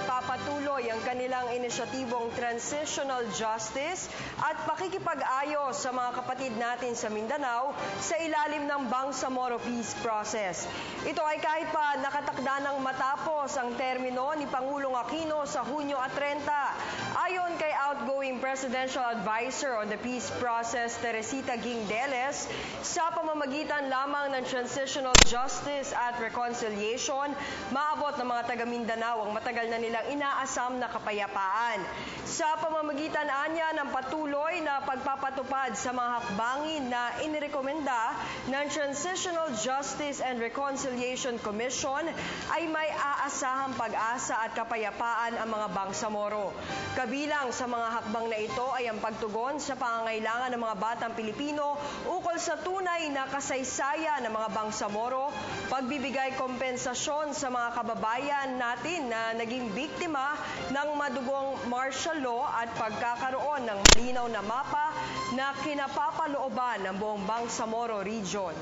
ipagpapatuloy ang kanilang inisyatibong Transitional Justice at pakikipag-ayos sa mga kapatid natin sa Mindanao sa ilalim ng Bangsamoro Peace Process. Ito ay kahit pa nakatakda ng matapos ang termino ni Pangulong Aquino sa Hunyo 30. Ayon kay outgoing Presidential Advisor on the Peace Process, Teresita Guingdeles, sa pamamagitan lamang ng Transitional Justice at Reconciliation, maabot ng mga taga Mindanao ang matagal na nilang inaasam na kapayapaan. Sa pamamagitan anya ng patuloy na pagpapatupad sa mga hakbangin na inirekomenda ng Transitional Justice and Reconciliation Commission, ay may aasahang pag-asa at kapayapaan ang mga Bangsamoro. Kabilang sa mga hakbang na ito ay ang pagtugon sa pangangailangan ng mga batang Pilipino ukol sa tunay na kasaysayan ng mga Bangsamoro, pagbibigay kompensasyon sa mga kababayan natin na naging biktima ng madugong martial law at pagkakaroon ng malinaw na mapa na kinapapalooban ng buong Bangsamoro Region.